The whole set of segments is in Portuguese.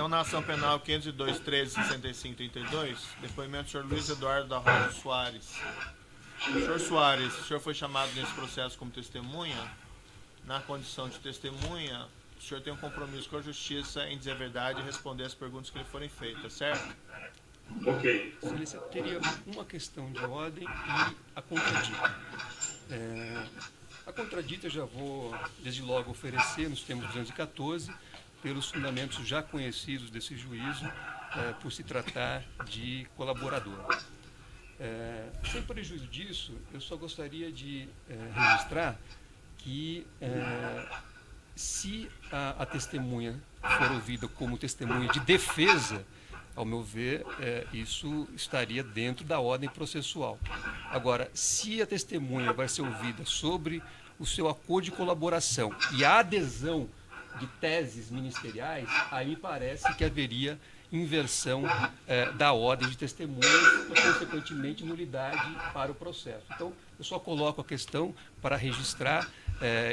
Então, na ação penal 502.13.65.32, depoimento do senhor Luiz Eduardo da Rosa Soares. Senhor Soares, o senhor foi chamado nesse processo como testemunha. Na condição de testemunha, o senhor tem um compromisso com a justiça em dizer a verdade e responder as perguntas que lhe forem feitas, certo? Ok. Excelência, teria uma questão de ordem e a contradita. A contradita eu já vou, desde logo, oferecer nos termos 214, pelos fundamentos já conhecidos desse juízo, por se tratar de colaborador. Sem prejuízo disso, eu só gostaria de registrar que, se a testemunha for ouvida como testemunha de defesa, ao meu ver, isso estaria dentro da ordem processual. Agora, se a testemunha vai ser ouvida sobre o seu acordo de colaboração e a adesão de teses ministeriais, aí me parece que haveria inversão da ordem de testemunhas e, consequentemente, nulidade para o processo. Então, eu só coloco a questão para registrar.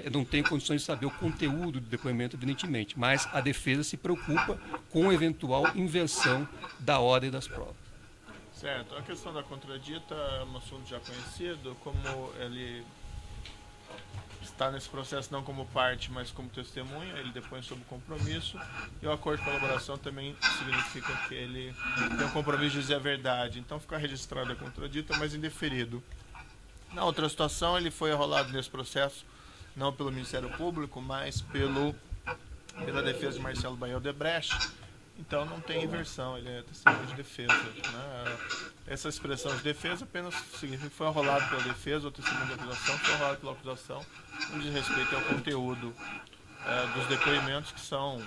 Eu não tenho condições de saber o conteúdo do depoimento, evidentemente, mas a defesa se preocupa com eventual inversão da ordem das provas. Certo. A questão da contradita é um assunto já conhecido, como ele está nesse processo não como parte, mas como testemunha, ele depõe sob compromisso, e o acordo de colaboração também significa que ele tem um compromisso de dizer a verdade. Então fica registrada a contradita, mas indeferido. Na outra situação, ele foi arrolado nesse processo, não pelo Ministério Público, mas pela defesa de Marcelo Baio Odebrecht. Então não tem inversão, ele é testemunha de defesa, né? Essa expressão de defesa apenas significa que foi arrolado pela defesa, ou testemunho de acusação foi arrolado pela acusação, no diz respeito ao conteúdo dos depoimentos, que são,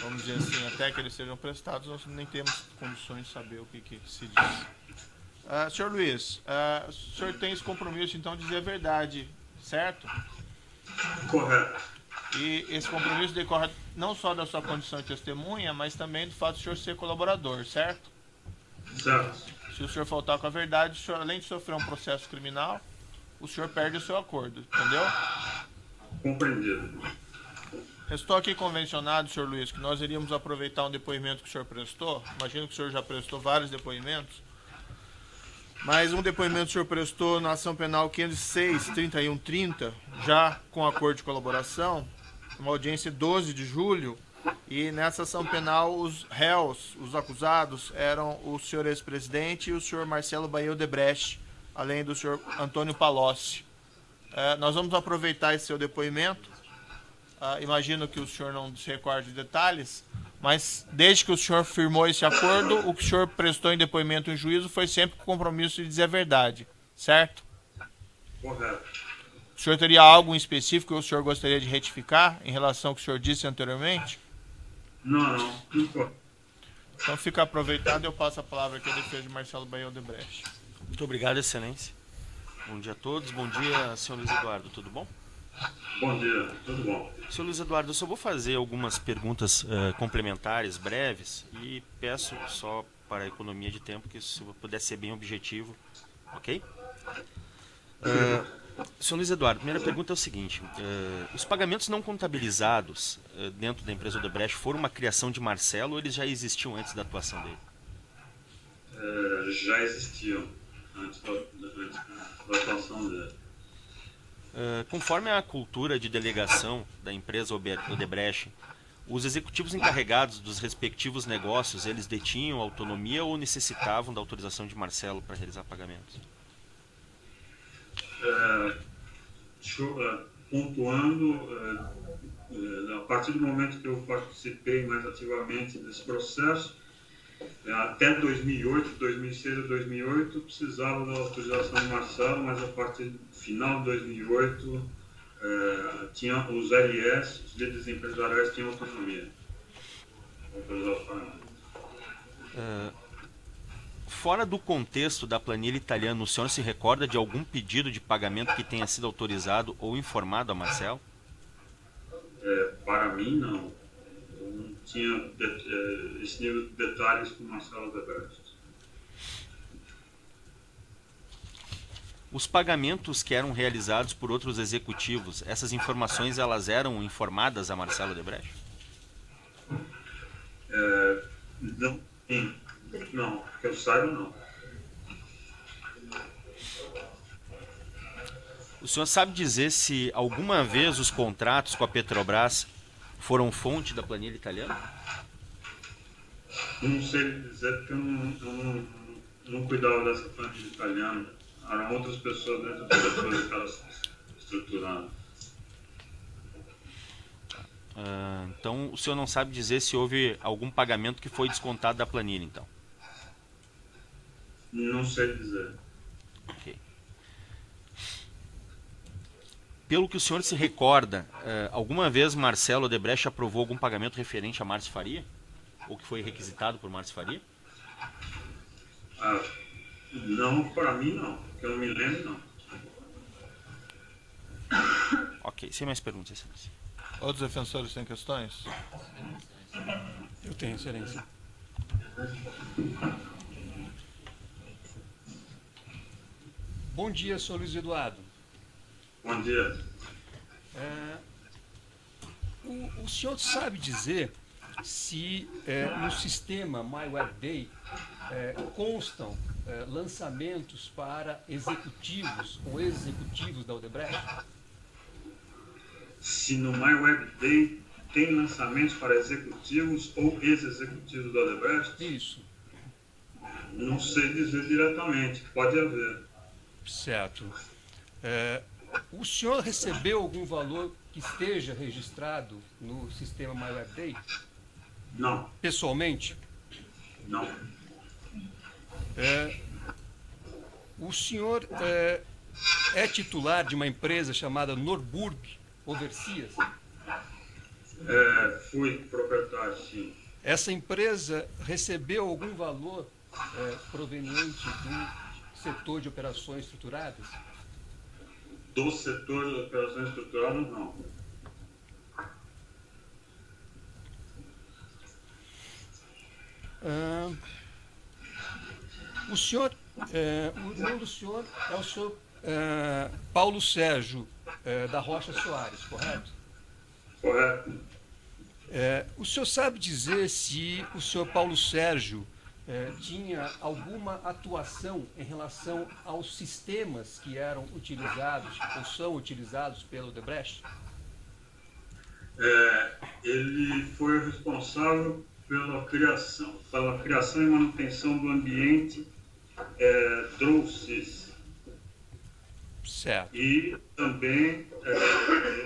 vamos dizer assim, até que eles sejam prestados, nós nem temos condições de saber o que se diz. Senhor Luiz, o senhor tem esse compromisso, então, de dizer a verdade, certo? Correto. E esse compromisso decorre não só da sua condição de testemunha, mas também do fato de o senhor ser colaborador, certo? Certo. Se o senhor faltar com a verdade, o senhor, além de sofrer um processo criminal, o senhor perde o seu acordo, entendeu? Compreendido. Restou aqui convencionado, senhor Luiz, que nós iríamos aproveitar um depoimento que o senhor prestou. Imagino que o senhor já prestou vários depoimentos. Mas um depoimento que o senhor prestou na ação penal 506.31.30, já com acordo de colaboração, uma audiência 12 de julho, e nessa ação penal os réus, os acusados, eram o senhor ex-presidente e o senhor Marcelo Baio Odebrecht, além do senhor Antônio Palocci. Nós vamos aproveitar esse seu depoimento. Imagino que o senhor não se recorde de detalhes, mas desde que o senhor firmou esse acordo, o que o senhor prestou em depoimento em juízo foi sempre com o compromisso de dizer a verdade, certo? Correto. O senhor teria algo em específico que o senhor gostaria de retificar em relação ao que o senhor disse anteriormente? Não. Então fica aproveitado e eu passo a palavra aqui à defesa de Marcelo Baio Odebrecht. Muito obrigado, excelência. Bom dia a todos. Bom dia, senhor Luiz Eduardo. Tudo bom? Bom dia. Tudo bom. Senhor Luiz Eduardo, eu só vou fazer algumas perguntas complementares, breves, e peço só para a economia de tempo que se eu puder ser bem objetivo, ok? Senhor Luiz Eduardo, a primeira pergunta é o seguinte: os pagamentos não contabilizados dentro da empresa Odebrecht foram uma criação de Marcelo ou eles já existiam antes da atuação dele? Já existiam antes da atuação dele. Conforme a cultura de delegação da empresa Odebrecht, os executivos encarregados dos respectivos negócios, eles detinham autonomia ou necessitavam da autorização de Marcelo para realizar pagamentos? Pontuando, a partir do momento que eu participei mais ativamente desse processo, até 2008, 2006 e 2008, precisava da autorização de Marcelo, mas a partir do final de 2008, tinha os LS, os líderes empresariais, tinham autonomia. Fora do contexto da planilha italiana, o senhor se recorda de algum pedido de pagamento que tenha sido autorizado ou informado a Marcelo? Para mim, não. Eu não tinha esse nível de detalhes com o Marcelo Odebrecht. Os pagamentos que eram realizados por outros executivos, essas informações elas eram informadas a Marcelo Odebrecht? Não, sim. Não, que eu saiba, não. O senhor sabe dizer se alguma vez os contratos com a Petrobras foram fonte da planilha italiana? Não sei dizer porque eu não cuidava dessa planilha italiana. Eram outras pessoas dentro do setor que estavam estruturando. Então, o senhor não sabe dizer se houve algum pagamento que foi descontado da planilha, então? Não sei dizer. Ok. Pelo que o senhor se recorda, alguma vez Marcelo Odebrecht aprovou algum pagamento referente a Márcio Faria? Ou que foi requisitado por Márcio Faria? Não, para mim não. Que eu não me lembro, não. Ok, sem mais perguntas, excelência. Outros defensores têm questões? Eu tenho, excelência. Bom dia, senhor Luiz Eduardo. Bom dia. O senhor sabe dizer se no sistema MyWebDay constam lançamentos para executivos ou ex-executivos da Odebrecht? Se no MyWebDay tem lançamentos para executivos ou ex-executivos da Odebrecht? Isso. Não sei dizer diretamente, pode haver. Certo. O senhor recebeu algum valor que esteja registrado no sistema MyWebDay? Não, Pessoalmente? não. O senhor é titular de uma empresa chamada Norburg Overseas? Fui proprietário, sim. Essa empresa recebeu algum valor proveniente do setor de operações estruturadas? Do setor de operações estruturadas, não. O senhor, o nome do senhor é o senhor Paulo Sérgio da Rocha Soares, correto? Correto? O senhor sabe dizer se o senhor Paulo Sérgio tinha alguma atuação em relação aos sistemas que eram utilizados ou são utilizados pelo Odebrecht? Ele foi responsável pela criação e manutenção do ambiente DROSys. Certo. E também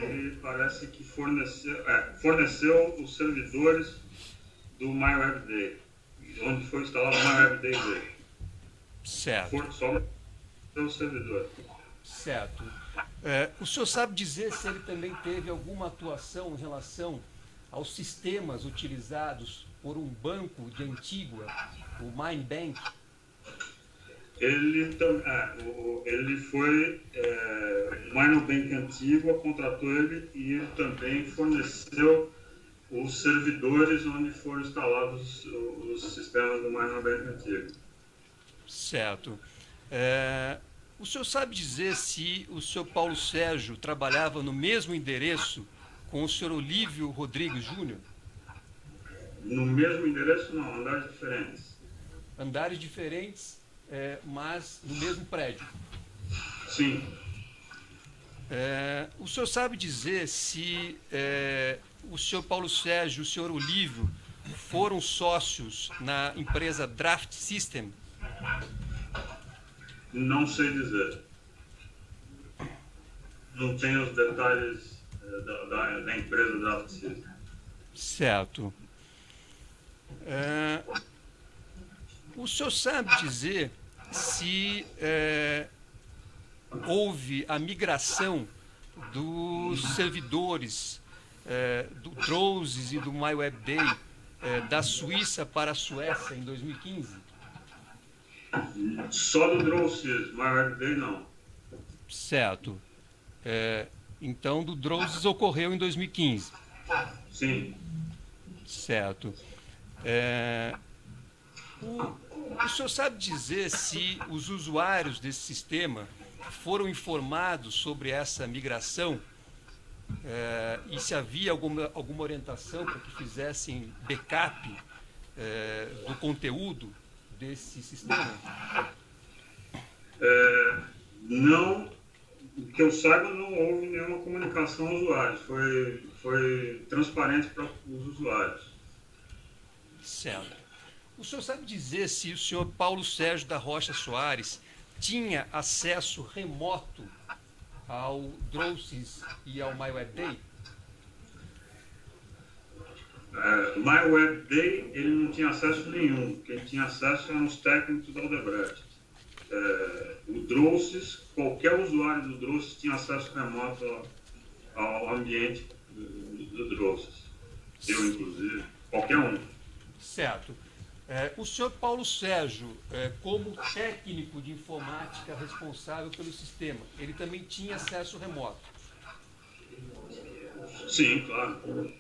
ele parece que forneceu os servidores do MyWebDay, onde foi instalado o MyWebDay dele. Certo. Só o servidor. Certo. O senhor sabe dizer se ele também teve alguma atuação em relação aos sistemas utilizados por um banco de Antígua, o MindBank? Ele foi, o MindBank Antígua contratou ele e ele também forneceu os servidores onde foram instalados os sistemas do MindBank Antígua. Certo. O senhor sabe dizer se o senhor Paulo Sérgio trabalhava no mesmo endereço com o senhor Olívio Rodrigues Júnior? No mesmo endereço, não, andares diferentes. Andares diferentes, mas no mesmo prédio? Sim. O senhor sabe dizer se o senhor Paulo Sérgio e o senhor Olívio foram sócios na empresa Draft System? Não sei dizer. Não tenho os detalhes da empresa Draft System. Certo. O senhor sabe dizer se houve a migração dos servidores do DROSys e do MyWebDay da Suíça para a Suécia em 2015? Só do DROSys, MyWebDay não. Certo. Então, do DROSys ocorreu em 2015? Sim. Certo. O senhor sabe dizer se os usuários desse sistema foram informados sobre essa migração e se havia alguma orientação para que fizessem backup do conteúdo desse sistema? Não, que eu saiba, não houve nenhuma comunicação aos usuários. Foi transparente para os usuários. Certo. O senhor sabe dizer se o senhor Paulo Sérgio da Rocha Soares tinha acesso remoto ao Drosys e ao MyWebDay? O MyWebDay, ele não tinha acesso nenhum. Quem tinha acesso eram os técnicos da Odebrecht. O Drosys, qualquer usuário do Drosys tinha acesso remoto ao ambiente do Drosys. Eu, inclusive, qualquer um. Certo. O senhor Paulo Sérgio, como técnico de informática responsável pelo sistema, ele também tinha acesso remoto? Sim, claro.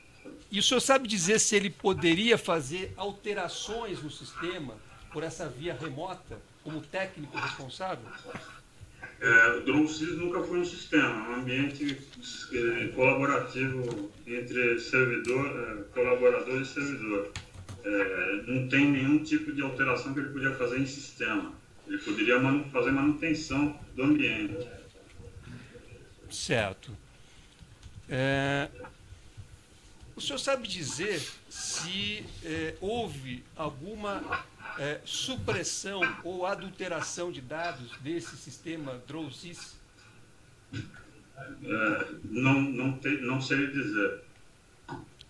E o senhor sabe dizer se ele poderia fazer alterações no sistema por essa via remota, como técnico responsável? O Drosys nunca foi um sistema, um ambiente colaborativo entre colaborador e servidor. Não tem nenhum tipo de alteração que ele podia fazer em sistema. Ele poderia fazer manutenção do ambiente. Certo. O senhor sabe dizer se houve alguma supressão ou adulteração de dados desse sistema Drosys? Não sei dizer.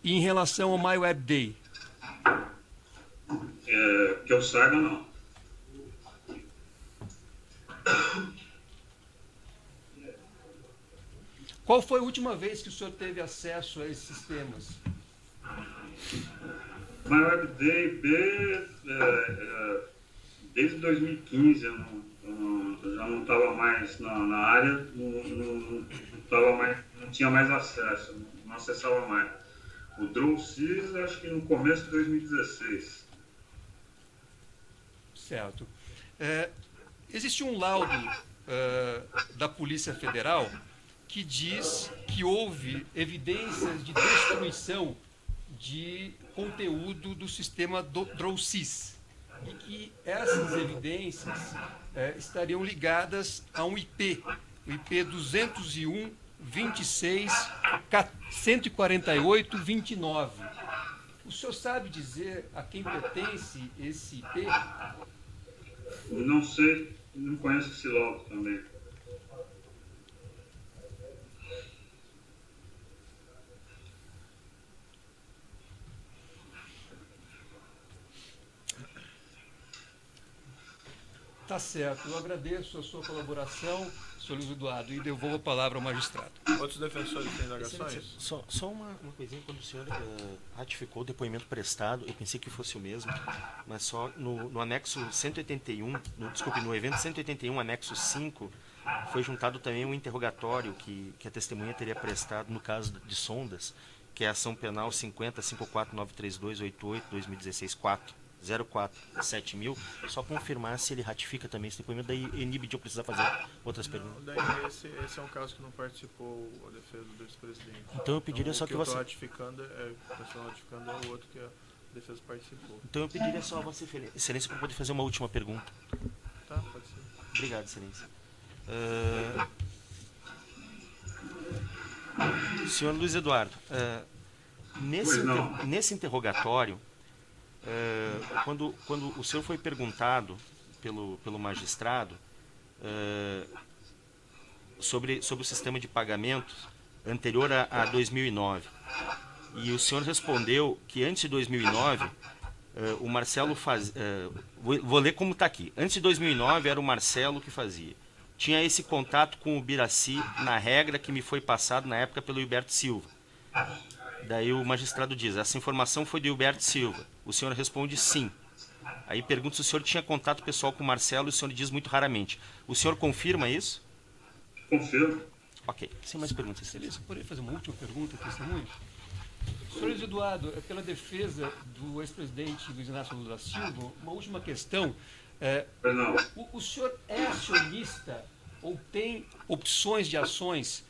E em relação ao MyWebDay? Que eu saiba, não. Qual foi a última vez que o senhor teve acesso a esses sistemas? MyWebDay desde 2015 eu já não estava mais na área, não tinha mais acesso, não acessava mais. O Drosys, acho que no começo de 2016. Certo. Existe um laudo da Polícia Federal que diz que houve evidências de destruição de conteúdo do sistema Drosys e que essas evidências estariam ligadas a um IP, o IP 201.26.148.29. O senhor sabe dizer a quem pertence esse IP? Não sei, não conheço esse laudo também. Tá certo, eu agradeço a sua colaboração, senhor Luiz Eduardo, e devolvo a palavra ao magistrado. Outros defensores têm indagações? Só uma coisinha, quando o senhor ratificou o depoimento prestado, eu pensei que fosse o mesmo, mas só no anexo 181, no evento 181, anexo 5, foi juntado também um interrogatório que a testemunha teria prestado no caso de sondas, que é a ação penal 50.5493288-2016-4. 047000, só confirmar se ele ratifica também esse depoimento, daí inibe de eu precisar fazer outras perguntas. Daí esse é um caso que não participou a defesa do ex-presidente. Então eu pediria só que você... O que eu estou ratificando é o outro que a defesa participou. Então eu pediria só a Vossa Excelência para poder fazer uma última pergunta. Tá, pode ser. Obrigado, Excelência. Senhor Luiz Eduardo, nesse interrogatório, quando o senhor foi perguntado pelo magistrado sobre o sistema de pagamentos anterior a 2009, e o senhor respondeu que antes de 2009 o Marcelo fazia... vou ler como está aqui. Antes de 2009 era o Marcelo que fazia. Tinha esse contato com o Biraci na regra que me foi passado na época pelo Hilberto Silva. Daí o magistrado diz, essa informação foi do Hilberto Silva. O senhor responde sim. Aí pergunta se o senhor tinha contato pessoal com o Marcelo e o senhor diz muito raramente. O senhor confirma isso? Confirmo. Ok, sem mais perguntas. Excelência, poderia fazer uma última pergunta, testemunha? Senhor Luiz Eduardo, pela defesa do ex-presidente Luiz Inácio Lula da Silva, uma última questão. O senhor é acionista ou tem opções de ações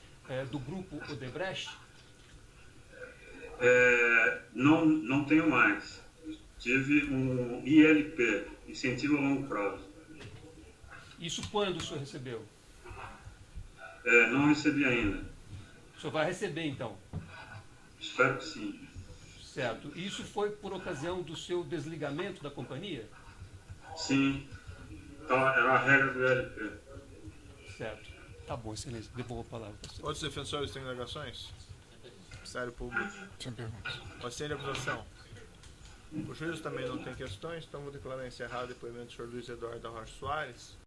do grupo Odebrecht? Não tenho mais. Tive um ILP, Incentivo a Longo Prazo. Isso quando o senhor recebeu? Não recebi ainda. O senhor vai receber, então? Espero que sim. Certo. Isso foi por ocasião do seu desligamento da companhia? Sim. Era a regra do ILP. Certo. Tá bom, excelência. Devolvo a palavra para você. Outros defensores têm alegações? Ministério Público. Sem perguntas. Paciente de acusação. O juiz também não tem questões, então vou declarar encerrado o depoimento do senhor Luiz Eduardo da Rocha Soares.